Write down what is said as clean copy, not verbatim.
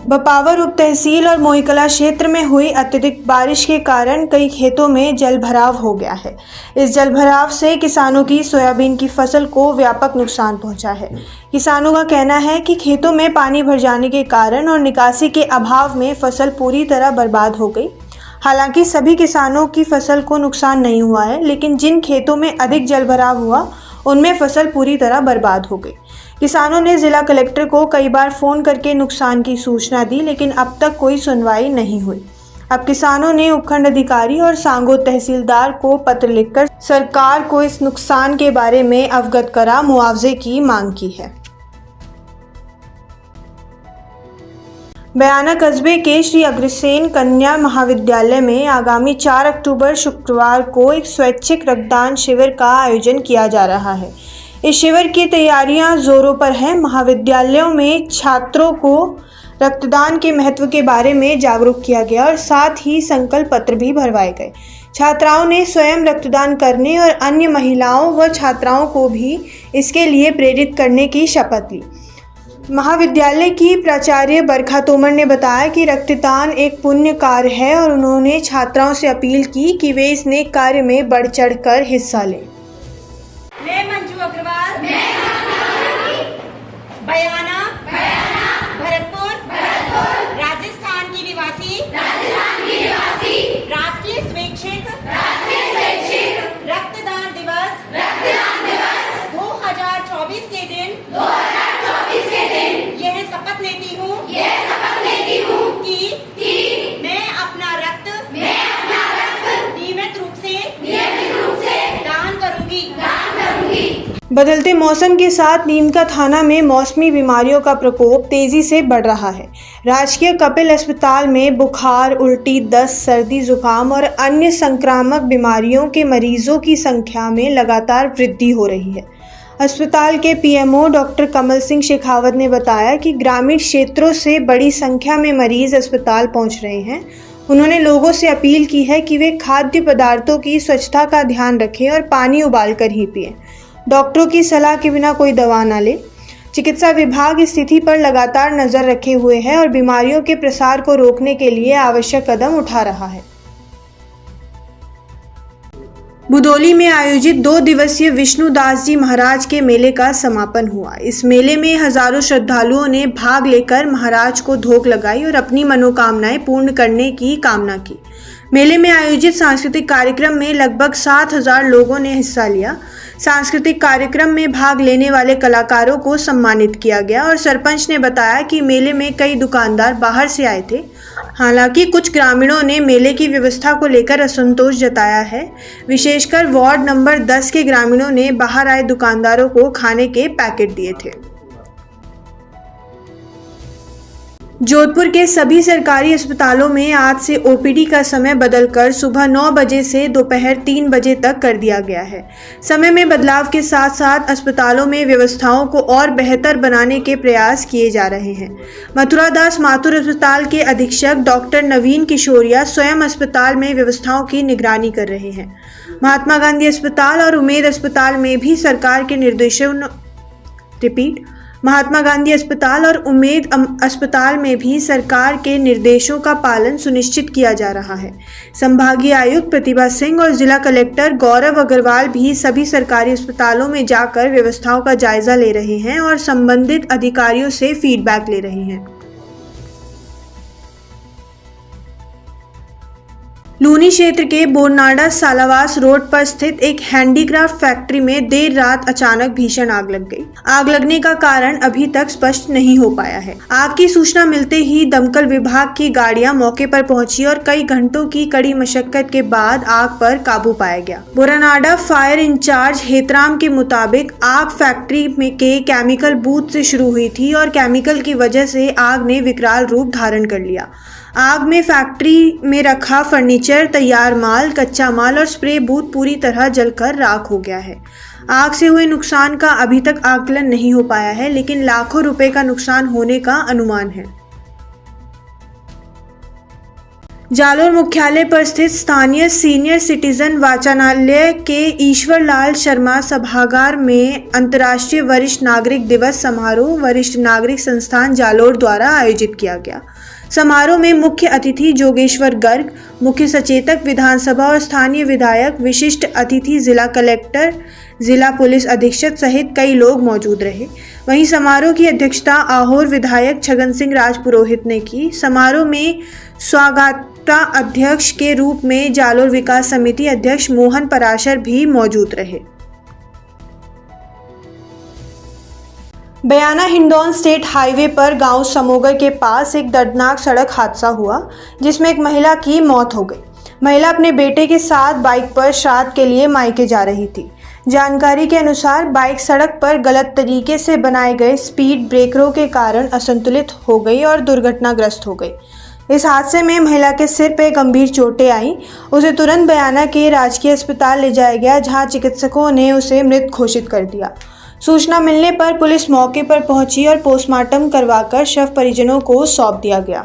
बपावर उप तहसील और मोईकला क्षेत्र में हुई अत्यधिक बारिश के कारण कई खेतों में जलभराव हो गया है। इस जलभराव से किसानों की सोयाबीन की फसल को व्यापक नुकसान पहुंचा है। किसानों का कहना है कि खेतों में पानी भर जाने के कारण और निकासी के अभाव में फसल पूरी तरह बर्बाद हो गई। हालांकि सभी किसानों की फसल को नुकसान नहीं हुआ है, लेकिन जिन खेतों में अधिक जलभराव हुआ उनमें फसल पूरी तरह बर्बाद हो गई। किसानों ने जिला कलेक्टर को कई बार फोन करके नुकसान की सूचना दी, लेकिन अब तक कोई सुनवाई नहीं हुई। अब किसानों ने उपखंड अधिकारी और सांगो तहसीलदार को पत्र लिखकर सरकार को इस नुकसान के बारे में अवगत करा मुआवजे की मांग की है। बयाना कस्बे के श्री अग्रसेन कन्या महाविद्यालय में आगामी 4 अक्टूबर शुक्रवार को एक स्वैच्छिक रक्तदान शिविर का आयोजन किया जा रहा है। इस शिविर की तैयारियां जोरों पर हैं। महाविद्यालयों में छात्रों को रक्तदान के महत्व के बारे में जागरूक किया गया और साथ ही संकल्प पत्र भी भरवाए गए। छात्राओं ने स्वयं रक्तदान करने और अन्य महिलाओं व छात्राओं को भी इसके लिए प्रेरित करने की शपथ ली। महाविद्यालय की प्राचार्य बरखा तोमर ने बताया कि रक्तदान एक पुण्य कार्य है और उन्होंने छात्राओं से अपील की कि वे इस नेक कार्य में बढ़ चढ़कर हिस्सा लें। मैं मंजू अग्रवाल, बयाना, भरतपुर, राजस्थान की निवासी, राष्ट्रीय स्वैच्छिक रक्तदान दिवस 2024 के दिन यह शपथ लेती हूँ कि मैं अपना रक्त नियमित रूप से दान करूँगी। बदलते मौसम के साथ नीमका थाना में मौसमी बीमारियों का प्रकोप तेजी से बढ़ रहा है। राजकीय कपिल अस्पताल में बुखार, उल्टी, दस्त, सर्दी, जुकाम और अन्य संक्रामक बीमारियों के मरीजों की संख्या में लगातार वृद्धि हो रही है। अस्पताल के पीएमओ डॉक्टर कमल सिंह शेखावत ने बताया कि ग्रामीण क्षेत्रों से बड़ी संख्या में मरीज अस्पताल पहुंच रहे हैं। उन्होंने लोगों से अपील की है कि वे खाद्य पदार्थों की स्वच्छता का ध्यान रखें और पानी उबालकर ही पिएं। डॉक्टरों की सलाह के बिना कोई दवा न लें। चिकित्सा विभाग इस स्थिति पर लगातार नजर रखे हुए है और बीमारियों के प्रसार को रोकने के लिए आवश्यक कदम उठा रहा है। बुदौली में आयोजित 2 दिवसीय विष्णुदास जी महाराज के मेले का समापन हुआ। इस मेले में हजारों श्रद्धालुओं ने भाग लेकर महाराज को धोक लगाई और अपनी मनोकामनाएं पूर्ण करने की कामना की। मेले में आयोजित सांस्कृतिक कार्यक्रम में लगभग 7,000 लोगों ने हिस्सा लिया। सांस्कृतिक कार्यक्रम में भाग लेने वाले कलाकारों को सम्मानित किया गया और सरपंच ने बताया कि मेले में कई दुकानदार बाहर से आए थे। हालांकि कुछ ग्रामीणों ने मेले की व्यवस्था को लेकर असंतोष जताया है। विशेषकर वार्ड नंबर 10 के ग्रामीणों ने बाहर आए दुकानदारों को खाने के पैकेट दिए थे। जोधपुर के सभी सरकारी अस्पतालों में आज से ओपीडी का समय बदलकर सुबह 9 बजे से दोपहर 3 बजे तक कर दिया गया है। समय में बदलाव के साथ साथ अस्पतालों में व्यवस्थाओं को और बेहतर बनाने के प्रयास किए जा रहे हैं। मथुरा दास माथुर अस्पताल के अधीक्षक डॉक्टर नवीन किशोरिया स्वयं अस्पताल में व्यवस्थाओं की निगरानी कर रहे हैं। महात्मा गांधी अस्पताल और उमेद अस्पताल में भी सरकार के निर्देशों महात्मा गांधी अस्पताल और उमेद अस्पताल में भी सरकार के निर्देशों का पालन सुनिश्चित किया जा रहा है। संभागीय आयुक्त प्रतिभा सिंह और जिला कलेक्टर गौरव अग्रवाल भी सभी सरकारी अस्पतालों में जाकर व्यवस्थाओं का जायजा ले रहे हैं और संबंधित अधिकारियों से फीडबैक ले रहे हैं। लूनी क्षेत्र के बोरनाडा सालावास रोड पर स्थित एक हैंडीक्राफ्ट फैक्ट्री में देर रात अचानक भीषण आग लग गई। आग लगने का कारण अभी तक स्पष्ट नहीं हो पाया है। आग की सूचना मिलते ही दमकल विभाग की गाड़ियां मौके पर पहुंची और कई घंटों की कड़ी मशक्कत के बाद आग पर काबू पाया गया। बोरनाडा फायर इंचार्ज हेतराम के मुताबिक आग फैक्ट्री में के केमिकल बूथ से शुरू हुई थी और केमिकल की वजह से आग ने विकराल रूप धारण कर लिया। आग में फैक्ट्री में रखा फर्नीचर, तैयार माल, कच्चा माल और स्प्रे बूथ पूरी तरह जलकर राख हो गया है। आग से हुए नुकसान का अभी तक आकलन नहीं हो पाया है, लेकिन लाखों रुपए का नुकसान होने का अनुमान है। जालोर मुख्यालय पर स्थित स्थानीय सीनियर सिटीजन वाचनालय के ईश्वरलाल शर्मा सभागार में अंतर्राष्ट्रीय वरिष्ठ नागरिक दिवस समारोह वरिष्ठ नागरिक संस्थान जालोर द्वारा आयोजित किया गया। समारोह में मुख्य अतिथि जोगेश्वर गर्ग, मुख्य सचेतक विधानसभा और स्थानीय विधायक, विशिष्ट अतिथि जिला कलेक्टर, जिला पुलिस अधीक्षक सहित कई लोग मौजूद रहे। वहीं समारोह की अध्यक्षता आहोर विधायक छगन सिंह राजपुरोहित ने की। समारोह में स्वागता अध्यक्ष के रूप में जालोर विकास समिति अध्यक्ष मोहन पराशर भी मौजूद रहे। बयाना हिंडौन स्टेट हाईवे पर गांव समोगर के पास एक दर्दनाक सड़क हादसा हुआ, जिसमें एक महिला की मौत हो गई। महिला अपने बेटे के साथ बाइक पर श्राद्ध के लिए मायके जा रही थी। जानकारी के अनुसार बाइक सड़क पर गलत तरीके से बनाए गए स्पीड ब्रेकरों के कारण असंतुलित हो गई और दुर्घटनाग्रस्त हो गई। इस हादसे में महिला के सिर पर गंभीर चोटें आईं। उसे तुरंत बयाना के राजकीय अस्पताल ले जाया गया, जहां चिकित्सकों ने उसे मृत घोषित कर दिया। सूचना मिलने पर पुलिस मौके पर पहुंची और पोस्टमार्टम करवाकर शव परिजनों को सौंप दिया गया।